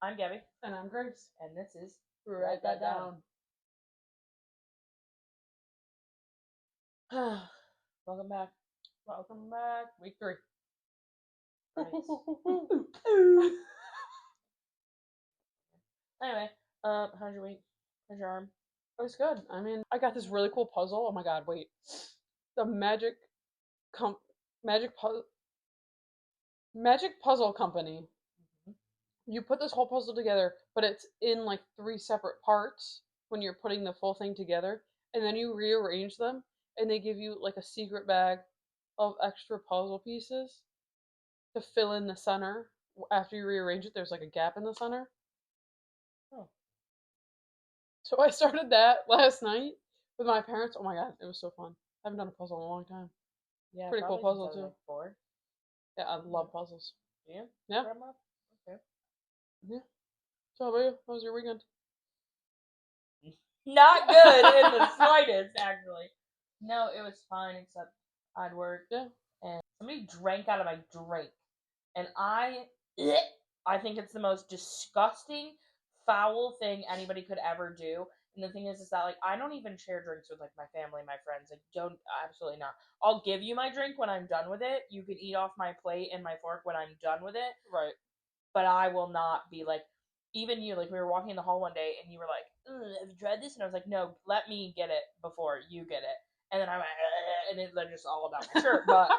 I'm Gabby. And I'm Grace. And this is Write that down. Welcome back. Welcome back. Week 3. Anyway, how's your week? How's your arm? It was good. I mean, I got this really cool puzzle. Oh my god, wait. The Magic Puzzle Company. Mm-hmm. You put this whole puzzle together, but it's in like 3 separate parts when you're putting the full thing together, and then you rearrange them, and they give you like a secret bag of extra puzzle pieces to fill in the center. After you rearrange it, there's like a gap in the center. Oh. So I started that last night with my parents. Oh my god, it was so fun. I haven't done a puzzle in a long time. Yeah, pretty cool puzzle too. Like 4. Yeah, I love puzzles. Yeah. Yeah. Grandma? Okay. Yeah. So how about you? How was your weekend? Not good in the slightest, actually. No, it was fine, except I'd worked. Yeah. And somebody drank out of my drink. And I think it's the most disgusting, foul thing anybody could ever do. And the thing is that, like, I don't even share drinks with, like, my family, my friends. Like, absolutely not. I'll give you my drink when I'm done with it. You can eat off my plate and my fork when I'm done with it. Right. But I will not be, like, even you, like, we were walking in the hall one day, and you were like, have you tried this? And I was like, no, let me get it before you get it. And then I'm like, and it's just all about my shirt. But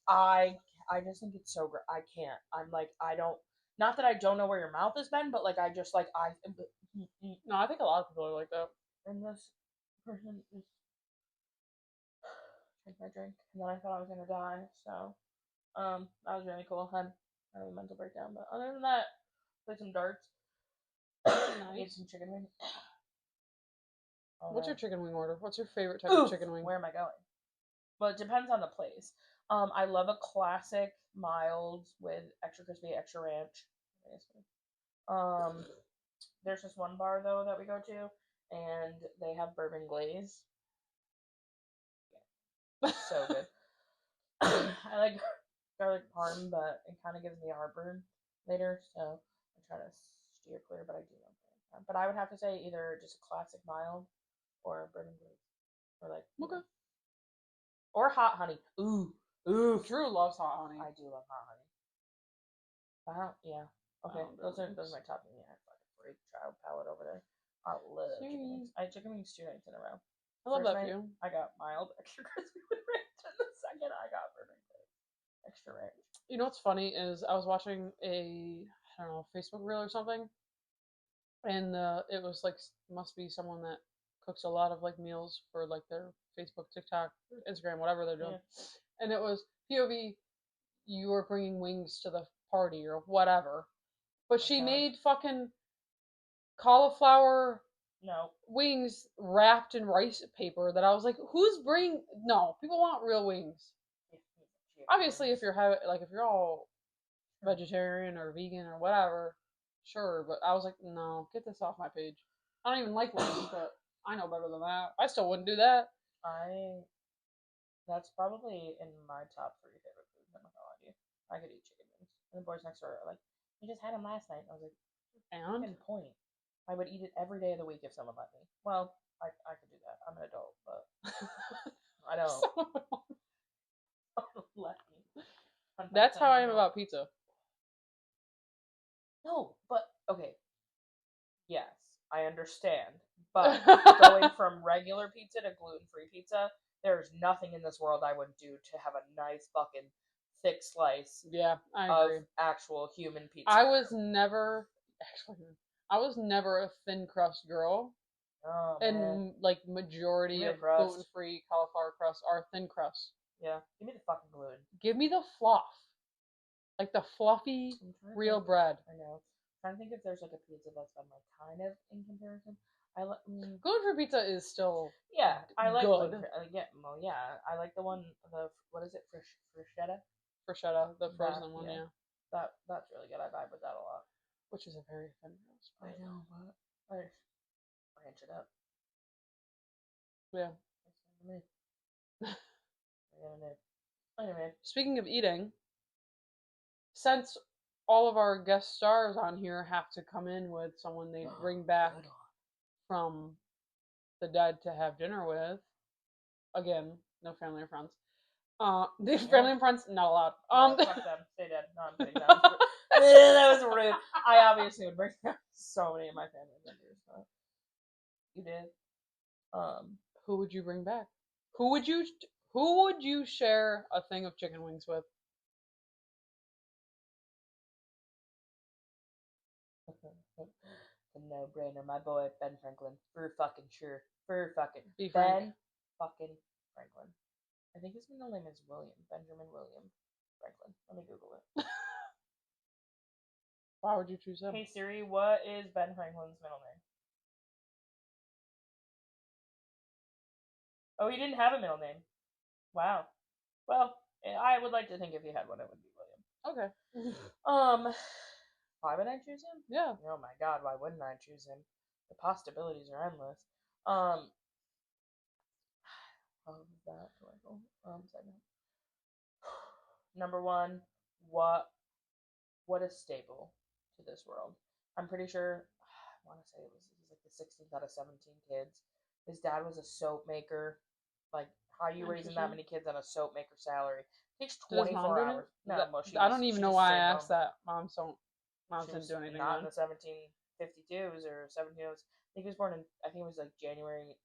I just think it's so great. I can't. I'm like, I don't, not that I don't know where your mouth has been, but, like, I just, like, No, I think a lot of people are like that. And this person just drank my drink, and then I thought I was gonna die, so, that was really cool. Had a mental breakdown, but other than that, played some darts. Nice. Ate some chicken wings. What's your chicken wing order? What's your favorite type of chicken wing? Where am I going? Well, it depends on the place. I love a classic mild with extra crispy, extra ranch. There's this one bar though that we go to, and they have bourbon glaze. Yeah. So good. I like garlic parm, but it kind of gives me heartburn later, so I try to steer clear, but I do love it. But I would have to say either just a classic mild or a bourbon glaze. Or like, okay. Or hot honey. Ooh. Drew loves hot honey. I do love hot honey. Yeah. Okay. Those are my top. Yeah, I fucking freak child palate over there. I love chicken wings. I had chicken wings 2 nights in a row. I love that for you. I got mild extra crispy with ranch, and the second I got bourbon glaze extra ranch. You know what's funny is I was watching I don't know, Facebook reel or something, and it was like, must be someone that cooks a lot of like meals for like their Facebook, TikTok, Instagram, whatever they're doing. Yeah. And it was POV, you were bringing wings to the party or whatever, but she made fucking cauliflower wings wrapped in rice paper that I was like, who's bringing? No, people want real wings. Obviously, if you're if you're all vegetarian or vegan or whatever, sure. But I was like, no, get this off my page. I don't even like wings, but I know better than that. I still wouldn't do that. That's probably in my top 3 favorite foods. I'm not gonna lie to you. I could eat chicken wings. And the boys next door are like, we just had them last night. And I was like, and point. I would eat it every day of the week if someone let me. Well, I could do that. I'm an adult, but I don't. Let me. That's how I am about pizza. No, but okay. Yes, I understand. But going from regular pizza to gluten-free pizza, there's nothing in this world I wouldn't do to have a nice fucking thick slice. Yeah, I agree. Of actual human pizza. I was never a thin crust girl. Oh, and man. Like majority of gluten-free cauliflower crusts are thin crust. Yeah, give me the fucking gluten. Give me the fluff, like the fluffy real bread. I know. I'm trying to think if there's like a pizza that's been like kind of in comparison. Gluten-free pizza is still I like good. I like the one what is it, Frischetta? Frischetta, the frozen one, yeah. That's really good. I vibe with that a lot. Which is a very thin crust. I know, but I ranch it up. Yeah. Anyway. Speaking of eating, since all of our guest stars on here have to come in with someone they bring back from the dead to have dinner with. Again, no family or friends. The family and friends not allowed. Yeah, fuck them. Stay dead. No, I'm kidding. That was rude. I obviously would bring so many of my family members. But you did. Who would you bring back? Who would you share a thing of chicken wings with? A no-brainer, my boy Ben Franklin. For fucking sure. For fucking Be Ben fucking Franklin. I think his middle name is William. Benjamin William Franklin. Let me Google it. Why would you choose him? Hey Siri, what is Ben Franklin's middle name? Oh, he didn't have a middle name. Wow. Well, I would like to think if he had one, it would be William. Okay. Why would I choose him? Yeah. Oh my god, why wouldn't I choose him? The possibilities are endless. What was that? Second. Number one, what a staple to this world. I'm pretty sure, I want to say he's like the 16th out of 17 kids. His dad was a soap maker. Like, how are you raising that many kids on a soap maker salary? It takes 24 hours. No, well, I don't even know why I asked that. Moms didn't do anything. Not in the 1752s or 1700s. I think he was born in, I think it was like January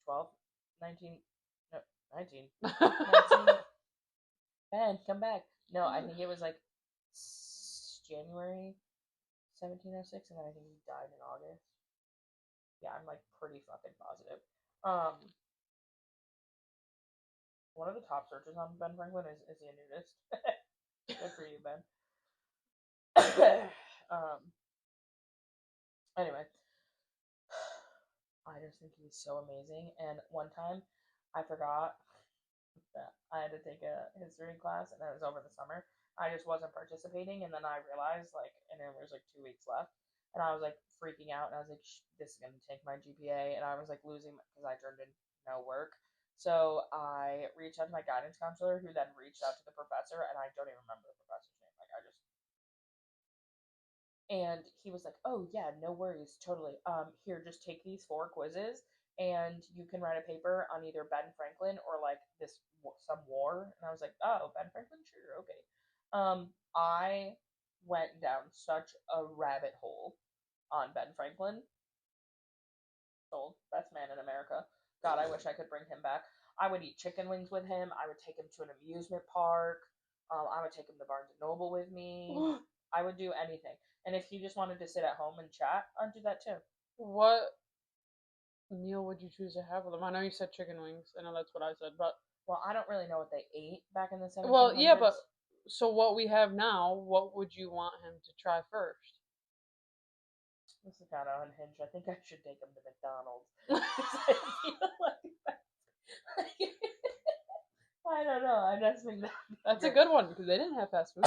12th, 19, no, 19. 19 Ben, come back. No, I think it was like January 1706, and then I think he died in August. Yeah, I'm like pretty fucking positive. One of the top searches on Ben Franklin is he a nudist? Good for you, Ben. Anyway, I just think he's so amazing. And one time, I forgot that I had to take a history class, and it was over the summer. I just wasn't participating, and then I realized, like, and there was like 2 weeks left, and I was like freaking out, and I was like, this is gonna take my GPA, and I was like losing because I turned in no work. So I reached out to my guidance counselor, who then reached out to the professor, and I don't even remember the professor's name. Like, and he was like, oh yeah, no worries, totally. Here, just take these 4 quizzes, and you can write a paper on either Ben Franklin or like some war. And I was like, oh, Ben Franklin, sure, okay. I went down such a rabbit hole on Ben Franklin. Old best man in America. God, I wish I could bring him back. I would eat chicken wings with him. I would take him to an amusement park. I would take him to Barnes and Noble with me. I would do anything. And if he just wanted to sit at home and chat, I'd do that too. What meal would you choose to have with him? I know you said chicken wings. I know that's what I said, but well, I don't really know what they ate back in the 1700s. Well, yeah, but so what we have now, what would you want him to try first? This is kind of unhinged. I think I should take him to McDonald's. I don't know. I just think that's a good one because they didn't have fast food.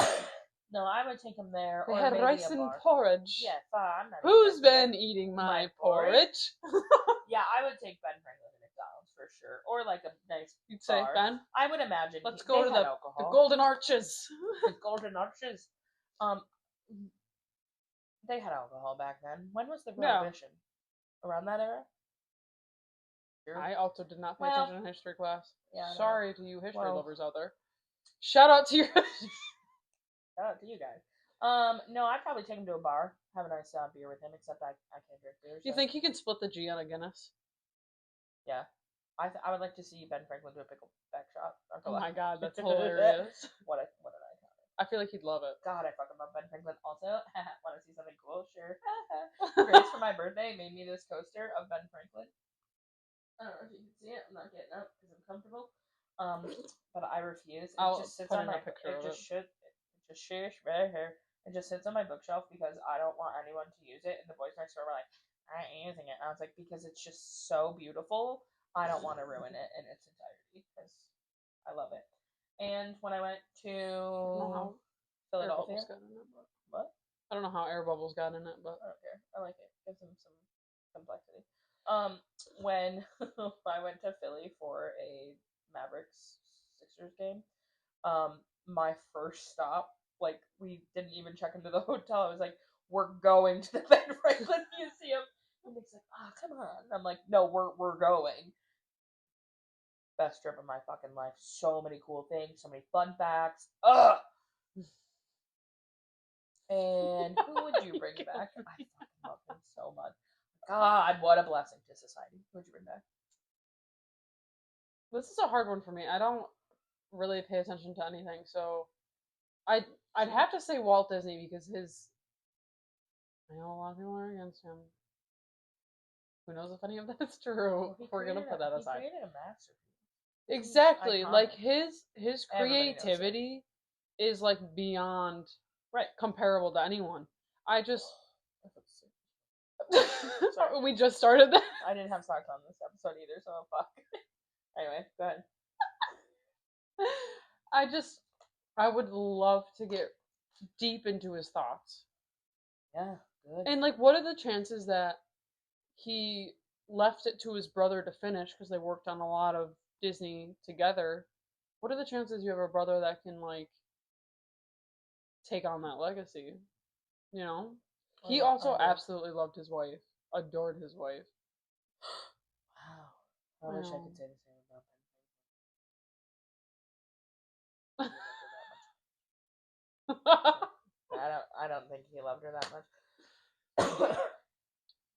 No, I would take him there. They had rice and porridge. Yeah, I'm not. Who's been eating my porridge? Yeah, I would take Ben Franklin to McDonald's for sure, or like a nice. You'd say Ben. I would imagine. Let's go to the Golden Arches. The Golden Arches. They had alcohol back then. When was the Prohibition? Yeah. Around that era? Sure. I also did not pay attention in history class. Yeah. Sorry to you history lovers out there. Shout out to you. Shout out to you guys. No, I'd probably take him to a bar, have a nice beer with him, except I can't drink beer. So. Do you think he can split the G on a Guinness? Yeah. I would like to see Ben Franklin do a pickleback shot. Oh my god, that's hilarious. What an icon. I feel like he'd love it. God, I fucking love Ben Franklin. Also, want to see something cool? Sure. Grace, for my birthday, made me this coaster of Ben Franklin. I don't know if you can see it. I'm not getting up because I'm comfortable. But I refuse. It just sits on my picture. It just right here. It just sits on my bookshelf because I don't want anyone to use it. And the boys next door were like, I ain't using it. And I was like, because it's just so beautiful. I don't want to ruin it in its entirety because I love it. And when I went to Philadelphia, what? I don't know how air bubbles got in it, but I don't care. I like it. Gives them some complexity. When I went to Philly for a Mavericks Sixers game, my first stop like we didn't even check into the hotel. I was like, we're going to the Ben Franklin Museum. And Nick's like, oh, come on. And I'm like, no, we're going. Best trip of my fucking life. So many cool things, so many fun facts. Ugh. And who would you bring back? I fucking love him so much. God, what a blessing to society. Who would you bring back? This is a hard one for me. I don't really pay attention to anything, so I'd have to say Walt Disney because his. I know a lot of people are against him. Who knows if any of that's true? Well, We're gonna put that aside. He created a masterpiece. Exactly, like Iconic. his Everybody knows it. creativity is like beyond Right. comparable to anyone. I just Sorry. we just started that. I didn't have socks on this episode either, so fuck. Anyway, go ahead. I would love to get deep into his thoughts. Yeah, good. And like, what are the chances that he left it to his brother to finish because they worked on a lot of Disney together? What are the chances you have a brother that can like take on that legacy? You know? He also absolutely loved his wife, adored his wife. Wow. I wish I could say the same about Ben. I don't think he loved her that much.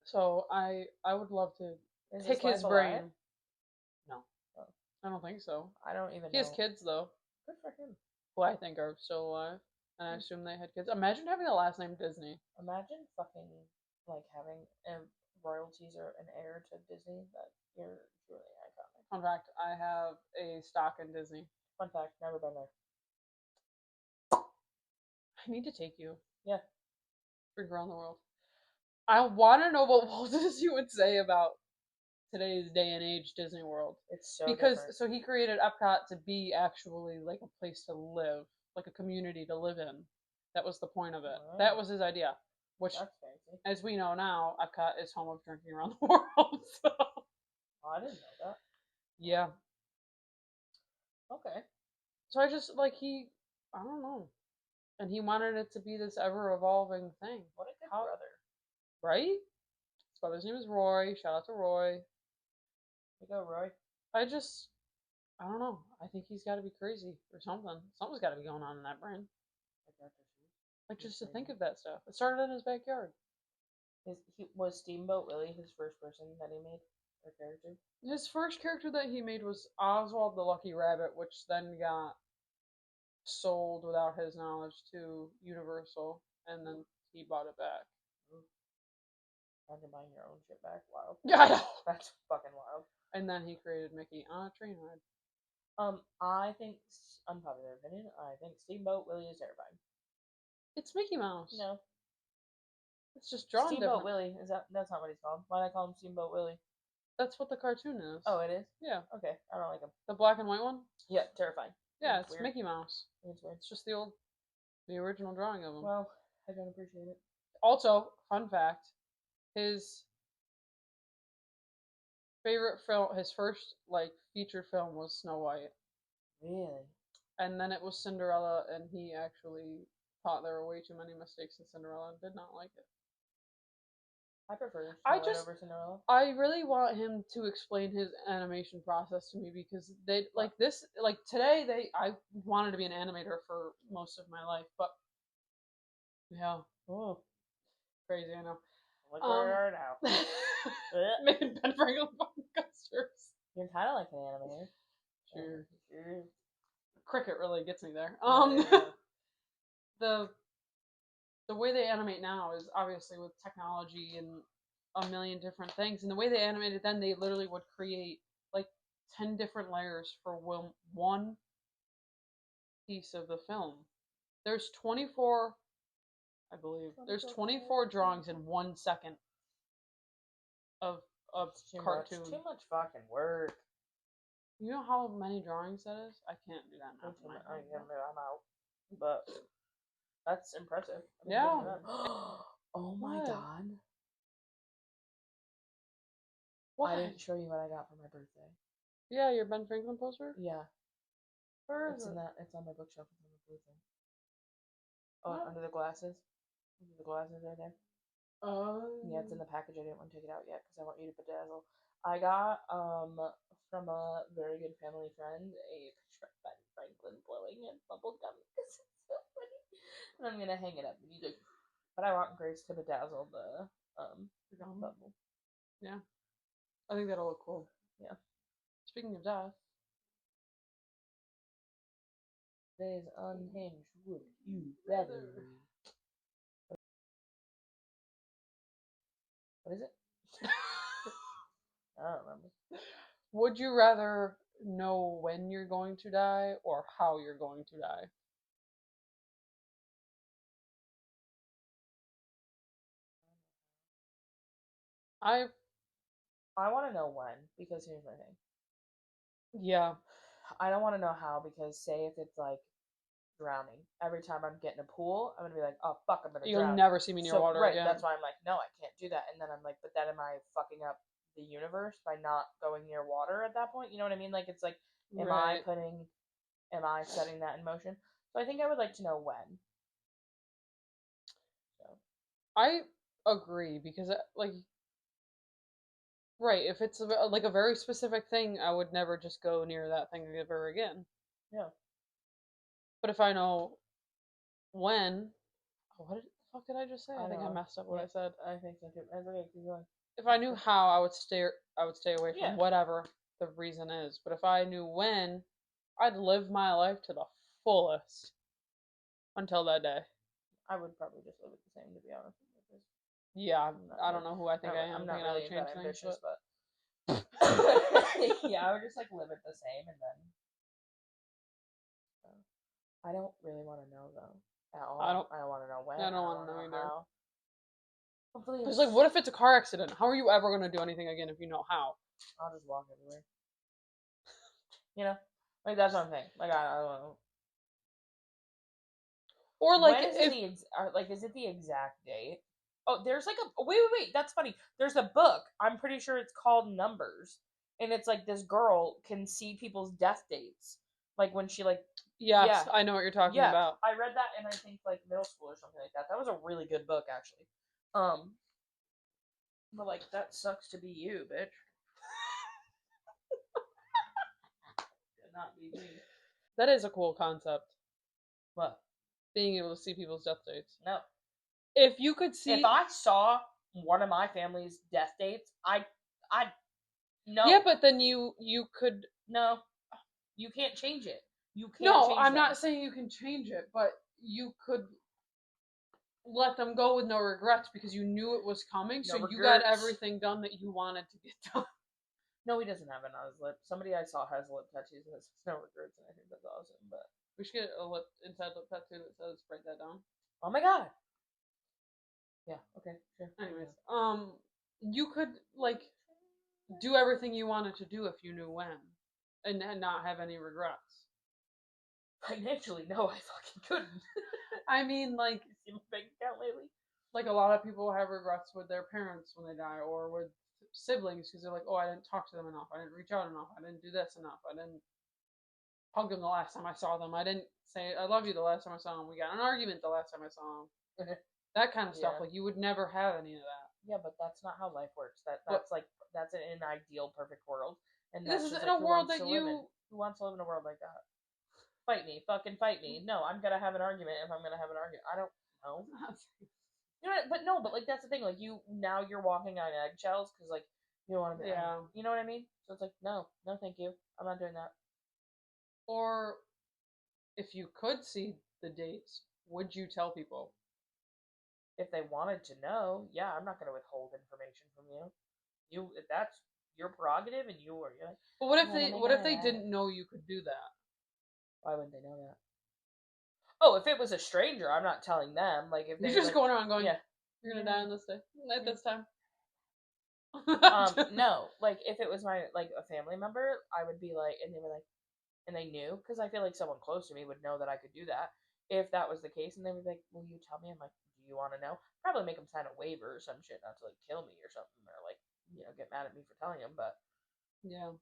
So I would love to pick his brain. No. Oh. I don't think so. I don't even know. He has kids though. Good for him. Who I think are still alive. And I assume they had kids. Imagine having a last name Disney. Imagine fucking like having royalties or an heir to Disney. That you're truly iconic. Fun fact, I have a stock in Disney. Fun fact, never been there. I need to take you. Yeah. Bring around the world. I want to know what Walt Disney would say about today's day and age Disney World. It's so because different. So he created Epcot to be actually like a place to live, like a community to live in. That was the point of it. Oh. That was his idea. Which, as we know now, Epcot is home of drinking around the world. So. Oh, I didn't know that. Yeah. Okay. So I just I don't know. And he wanted it to be this ever-evolving thing. What a good brother. Right? His brother's name is Roy. Shout out to Roy. You go, Roy. I don't know. I think he's got to be crazy or something. Something's got to be going on in that brain. Like, just to think of that stuff. It started in his backyard. Was Steamboat Willie his first person that he made? Or character? His first character that he made was Oswald the Lucky Rabbit, which then got sold without his knowledge to Universal, and then he bought it back. Imagine buying your own shit back. Wild. Yeah, I know. That's fucking wild. And then he created Mickey on a train ride. I think, unpopular opinion, I think Steamboat Willie is terrifying. It's Mickey Mouse. No. It's just drawn Steamboat different. Willie, that's not what he's called. Why do they call him Steamboat Willie? That's what the cartoon is. Oh, it is? Yeah. Okay, I don't like him. The black and white one? Yeah, terrifying. Yeah, it's weird. Mickey Mouse. It's weird. It's just the original drawing of him. Well, I don't appreciate it. Also, fun fact, his favorite film, his first feature film was Snow White. Really? And then it was Cinderella, and he actually thought there were way too many mistakes in Cinderella and did not like it. I prefer Snow White over Cinderella. I really want him to explain his animation process to me because they today I wanted to be an animator for most of my life, but yeah, crazy, I know. Look where we are now. Making Ben Franklin podcasters. You're kind of like an animator. Sure. Sure. Cricket really gets me there. The way they animate now is obviously with technology and a million different things. And the way they animated then, they literally would create 10 different layers for one piece of the film. There's 24, I believe. There's 24 drawings in 1 second of cartoon. Too much fucking work. You know how many drawings that is? I can't do that now. I'm out. But that's impressive. Yeah. Oh my god. What? I didn't show you what I got for my birthday. Yeah, your Ben Franklin poster? Yeah. Where is it? It's on my bookshelf. It's on my birthday. Oh, What? under the glasses. Under the glasses right there. Yeah, it's in the package. I didn't want to take it out yet because I want you to bedazzle. I got from a very good family friend a picture of Ben Franklin blowing in bubble gum because it's so funny. And I'm gonna hang it up. And he's like, but I want Grace to bedazzle the bubble. Yeah, I think that'll look cool. Yeah. Speaking of death, Today's unhinged. Would you rather? What is it? I don't remember. would you rather know when you're going to die or how you're going to die? I want to know when because here's my thing. Yeah. I don't want to know how because say if it's like drowning. Every time I'm getting a pool, I'm gonna be like, oh fuck, I'm gonna You'll drown. never see me near water right, again. that's why I'm like, no, I can't do that. And then I'm like, but then am I fucking up the universe by not going near water at that point? You know what I mean? Like it's like, am I setting that in motion? So I think I would like to know when. So I agree because like right, if it's like a very specific thing, I would never just go near that thing ever again. yeah, But if I know when, what the fuck did I just say? I think I know. messed up what I said. I think so too. That's okay. Keep going. If I knew how, I would stay away from Yeah. whatever the reason is. But if I knew when, I'd live my life to the fullest until that day. I would probably just live it the same, to be honest. Yeah, I don't know who I think I am. I'm not thinking I would really change that things, ambitious, but yeah, I would just like live it the same, and then I don't really want to know though at all. I don't want to know when. I don't want to know either. How. Hopefully, it's like, what if it's a car accident? How are you ever going to do anything again if you know how? I'll just walk everywhere. You know, like that's what I'm saying. Like I don't know. Or like, when is is it the exact date? Oh, there's like a wait. That's funny. There's a book. I'm pretty sure it's called Numbers, and it's like this girl can see people's death dates, like when she like. Yes, I know what you're talking about. I read that in I think like middle school or something like that. That was a really good book actually. But like that sucks to be you, bitch. Not be me. That is a cool concept. What? Being able to see people's death dates. No. If you could see, if I saw one of my family's death dates, I'd no. Yeah, but then you could. No, you can't change it. You can't. No, I'm not saying you can change it, but you could let them go with no regrets because you knew it was coming, so you got everything done that you wanted to get done. No, he doesn't have it on his lip. Somebody I saw has lip tattoos and it says no regrets, and I think that's awesome. But we should get a inside lip tattoo that says "Write that down." Oh my god. Yeah. Okay. Sure. Anyways, you could like do everything you wanted to do if you knew when, and not have any regrets. Financially, no, I fucking couldn't. I mean, like, you see my bank account lately? Like a lot of people have regrets with their parents when they die, or with siblings because they're like, oh, I didn't talk to them enough, I didn't reach out enough, I didn't do this enough, I didn't hug them the last time I saw them, I didn't say I love you the last time I saw them, we got an argument the last time I saw them. That kind of stuff. Like you would never have any of that. Yeah, but that's not how life works. That's in an ideal, perfect world. And this is in a world that who wants to live in a world like that? Fight me, fucking fight me. No, I'm gonna have an argument if I'm gonna have an argument. I don't know. You know, but like that's the thing. Like you're walking on eggshells because like you don't want to be. Yeah. You know what I mean? So it's like no, thank you. I'm not doing that. Or if you could see the dates, would you tell people? If they wanted to know, yeah, I'm not going to withhold information from you. That's your prerogative, and you're like. But what if they didn't know you could do that? Why wouldn't they know that? Oh, if it was a stranger, I'm not telling them. Like if you're just going around going, yeah, you're gonna die on this day at this time. No, like if it was my a family member, I would be like, and they were like, and they knew because I feel like someone close to me would know that I could do that. If that was the case, and they would be like, "Will you tell me?" I'm like, "Do you want to know?" Probably make them sign a waiver or some shit, not to like kill me or something, or like get mad at me for telling them. But yeah.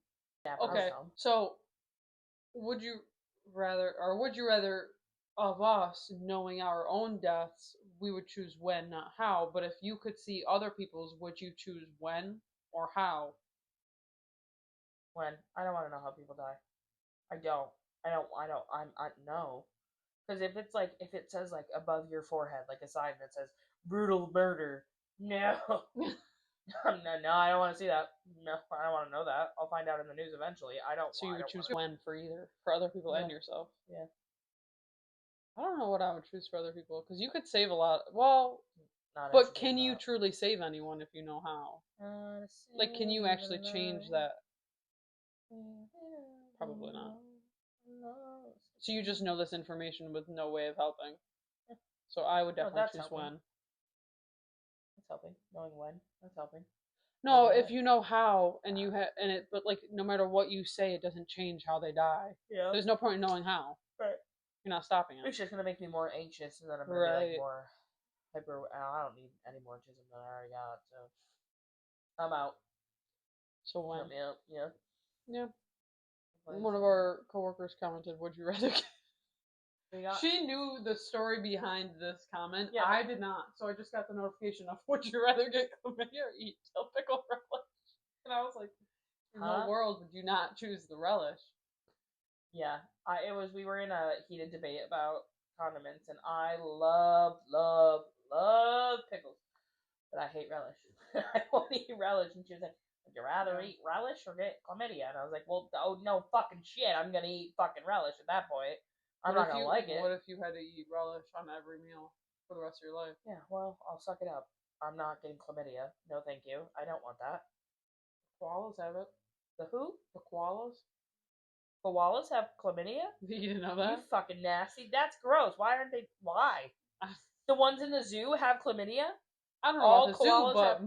Okay, so would you rather of us knowing our own deaths, we would choose when, not how. But if you could see other people's, would you choose when or how? When? I don't want to know how people die. I don't. No. Because if it says like above your forehead, like a sign that says brutal murder, no. No, I don't want to see that. No, I don't want to know that. I'll find out in the news eventually. So you would choose wanna... when for either, for other people and yourself. Yeah. I don't know what I would choose for other people, because you could save a lot. Well, Not but interested can in you that. truly save anyone if you know how? Like, can you actually change that? Probably not. So you just know this information with no way of helping. So I would definitely choose helping. when. That's helping. Knowing when. That's helping. No, if you know how and but like no matter what you say, it doesn't change how they die. Yeah. There's no point in knowing how. Right. You're not stopping it. It's just gonna make me more anxious, and then I'm gonna be like more hyper. I don't need any more autism than I already got, so I'm out. So when? Help me out. Yeah. Yeah. One of our coworkers commented, "Would you rather?" She knew the story behind this comment. Yeah. I did not, so I just got the notification of, "Would you rather get chlamydia or eat dill pickle relish?" And I was like, "In no world would you not choose the relish?" Yeah, we were in a heated debate about condiments, and I love pickles, but I hate relish. I won't eat relish, and she was like, "Would you rather eat relish or get chlamydia?" And I was like, "Well, oh no, fucking shit, I'm gonna eat fucking relish at that point. I'm not gonna like it." What if you had to eat relish on every meal for the rest of your life? Yeah, well, I'll suck it up. I'm not getting chlamydia. No, thank you. I don't want that. Koalas have it. The who? The koalas. Koalas have chlamydia? You didn't know that? You fucking nasty. That's gross. Why aren't they? Why? The ones in the zoo have chlamydia? I don't know about the zoo, but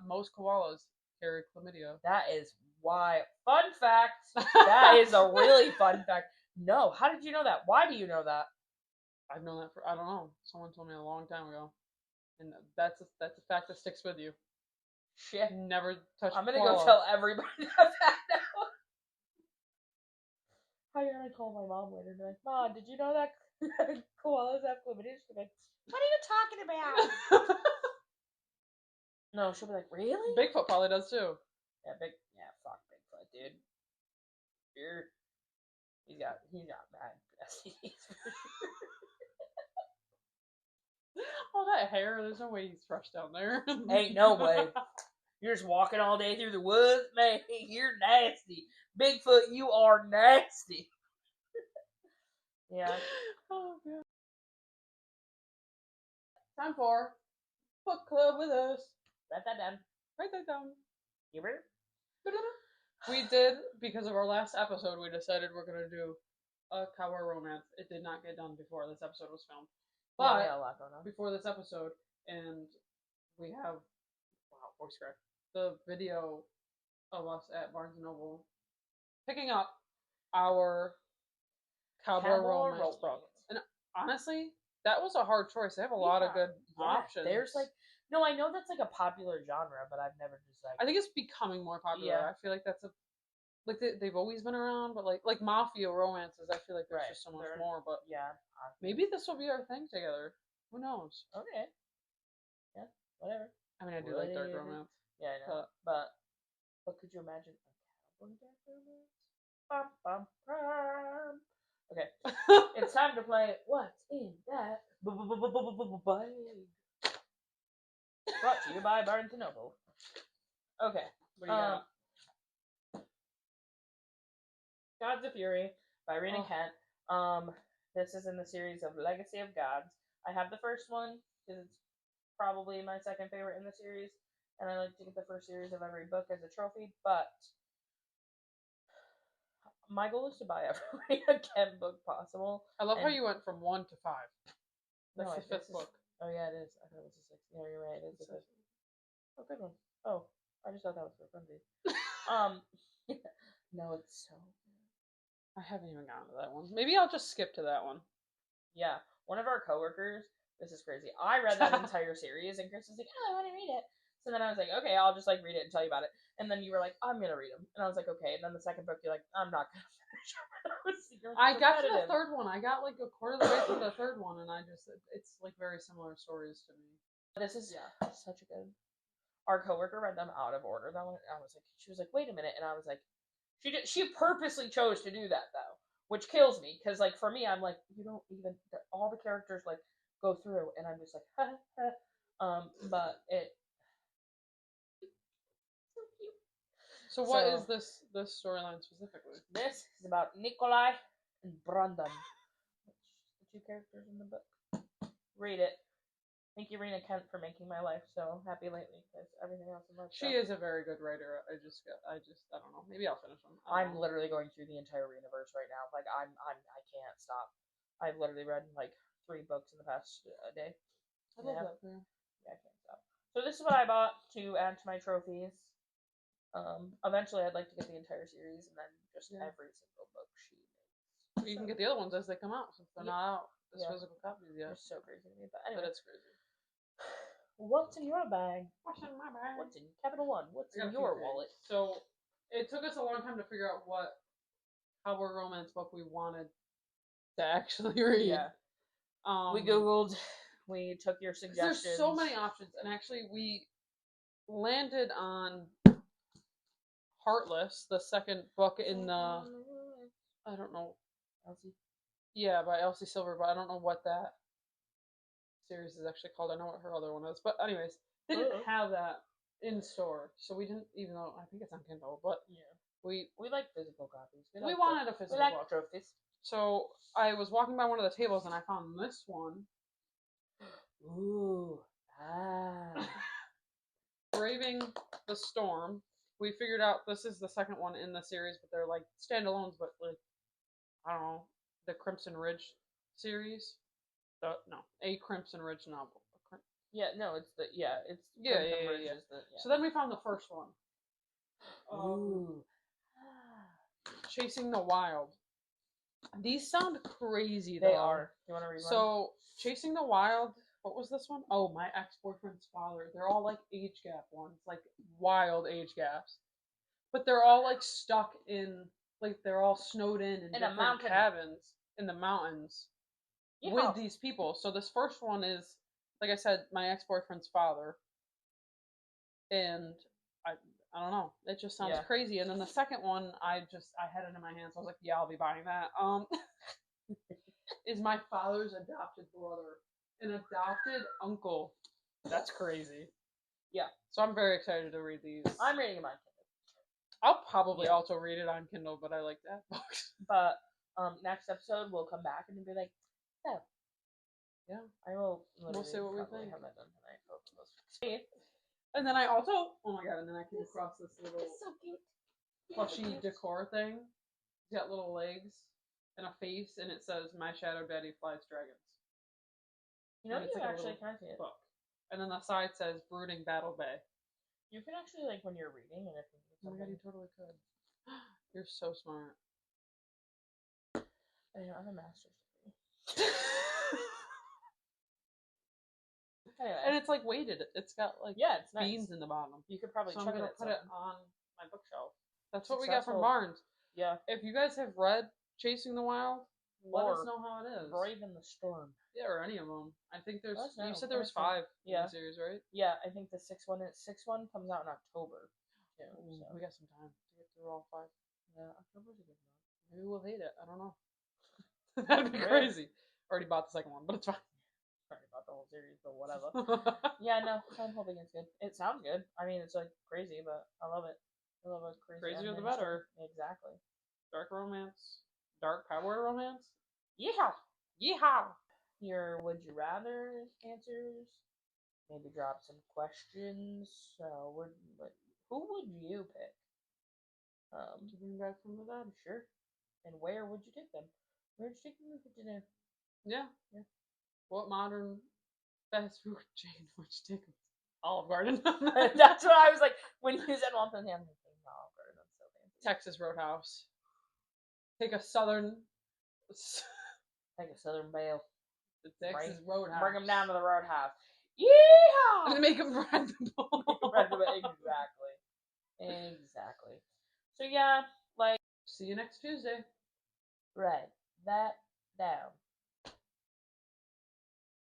most koalas carry chlamydia. That is why. Fun fact. That is a really fun fact. No, how did you know that? Why do you know that? I've known that I don't know. Someone told me a long time ago, and that's a fact that sticks with you. Shit. Never touch. I'm gonna go tell everybody that fact now. How are you gonna call my mom later and be like, "Mom, did you know that koalas have chlamydia?" She'll be like, "What are you talking about?" No, she'll be like, "Really?" Bigfoot probably does too. Yeah, fuck Bigfoot, dude. He's got bad STDs for sure. All that hair, there's no way he's fresh down there. Ain't no way. You're just walking all day through the woods, man. You're nasty. Bigfoot, you are nasty. Yeah. Oh god. Time for book club with us. Write that down. Write that down. You ready? We did, because of our last episode, we decided we're gonna do a cowboy romance. It did not get done before this episode was filmed. But we had a lot going on before this episode, and we have voice crack. The video of us at Barnes and Noble picking up our cowboy romance book. And honestly, that was a hard choice. They have a lot of good options. There's no, I know that's like a popular genre, but I've never just I think it's becoming more popular. Yeah. I feel like that's they've always been around, but like mafia romances, I feel like there's just so much more. But yeah, maybe this will be our thing together. Who knows? Okay. Yeah, whatever. I mean, I do like dark romance. Yeah, I know. But could you imagine a cowboy dark romance? Bum, bum, bum. Okay. It's time to play What's in That Bag? Brought to you by Barnes & Noble. Okay. What do you got? Gods of Fury by Rena Kent. This is in the series of Legacy of Gods. I have the first one because it's probably my second favorite in the series, and I like to get the first series of every book as a trophy, but my goal is to buy every Rena Kent book possible. I love how you went from 1 to 5. That's the fifth book. Oh yeah, it is. I thought it was the sixth. Yeah, you're right. It is the fifth. Oh, good one. Oh, I just thought that was for funsies. No, it's so good. I haven't even gotten to that one. Maybe I'll just skip to that one. Yeah, one of our coworkers. This is crazy. I read that entire series, and Chris was like, "Oh, I want to read it." So then I was like, "Okay, I'll just read it and tell you about it." And then you were like, I'm gonna read them, and I was like, okay. And then the second book, you're like, I'm not gonna finish them. I got to the third one. I got like a quarter of the way through the third one, and it's like very similar stories to me. This is such a good. Our coworker read them out of order though, and I was like, she was like, wait a minute, and I was like, she purposely chose to do that though, which kills me because like for me, I'm like, you don't even all the characters like go through, and I'm just like, ha, ha. But it. So what is this storyline specifically? This is about Nikolai and Brandon, the two characters in the book. Read it. Thank you, Rena Kent, for making my life so happy lately because everything else in life. She is a very good writer. I don't know. Maybe I'll finish them. I'm literally going through the entire Renaverse right now. Like I can't stop. I've literally read like 3 books in the past day. I love that. Yeah, I can't stop. So this is what I bought to add to my trophies. Eventually, I'd like to get the entire series and then just every single book she makes. You can get the other ones as they come out since they're not out as physical copies yet. They're so crazy to me, but anyway, it's crazy. What's in your bag? What's in my bag? What's in Capital One? What's in your wallet? So it took us a long time to figure out what cowboy romance book we wanted to actually read. Yeah. We Googled. We took your suggestions. There's so many options, and actually we landed on Heartless, the second book in the, I don't know, Elsie. Yeah, by Elsie Silver, but I don't know what that series is actually called. I know what her other one is, but anyways, they didn't have that in store, so we didn't. Even though I think it's on Kindle, but we like physical copies. We wanted a physical book. Trophies. So I was walking by one of the tables and I found this one. Ooh, Braving the Storm. We figured out this is the second one in the series, but they're like standalones, but like, I don't know, the Crimson Ridge series. A Crimson Ridge novel. So then we found the first one. Chasing the Wild. These sound crazy though. They are. You want to read one? So, Chasing the Wild, what was this one? Oh, My Ex-Boyfriend's Father. They're all like age gap ones, like wild age gaps. But they're all like stuck in, like they're all snowed in different cabins in the mountains with these people. So this first one is, like I said, My Ex-Boyfriend's Father. And I don't know. It just sounds crazy. And then the second one, I had it in my hands. I was like, yeah, I'll be buying that. Is My Father's Adopted Brother. An adopted uncle. That's crazy. Yeah. So I'm very excited to read these. I'm reading them on Kindle. I'll probably also read it on Kindle, but I like that book. But next episode we'll come back and be like, yeah, I will. We'll see what we think. Have that done tonight. And then I also, oh my god, and then I came across this little so cute plushy decor thing. It's got little legs and a face, and it says, My Shadow Daddy Flies Dragons. You know, you can actually kind of see it. Book. And then the side says Brooding Battle Bay. You can actually, like, when you're reading, and if you oh my god, you totally could. You're so smart. I know, I have a master's degree. Anyway. And it's like weighted. It's got like it's beans nice. in the bottom. You could probably so I'm gonna put it on my bookshelf. That's what we got from Barnes. Yeah. If you guys have read Chasing the Wild, let us know how it is. Braving the Storm. Yeah, or any of them. I think there's. You said there was 5 in the series, right? Yeah, I think the sixth one comes out in October. Too, so. We got some time to get through all 5. Yeah, October's a good month. Maybe we'll hate it. I don't know. That'd be crazy. Already bought the second one, but it's fine. Sorry about the whole series, but whatever. Yeah, no, I'm hoping it's good. It sounds good. I mean, it's like crazy, but I love it. I love a crazy. Crazier the better. Exactly. Dark romance. Dark cowboy romance. Yeehaw! Yeehaw! Your would you rather answers. Maybe drop some questions. So, who would you pick? To bring back from the dead. Sure. And where would you take them? Where'd you take them for dinner? Yeah. What modern fast food chain would you take them? Olive Garden. That's what I was like when you said one thing. I'm thinking Olive Garden. That's so fancy. Texas Roadhouse. Take a southern. Take a Southern Belle. The Texas Roadhouse. Bring them down to the Roadhouse. Yeehaw! And make them ride the bull. Exactly. Exactly. So yeah, like, See you next Tuesday. write that down.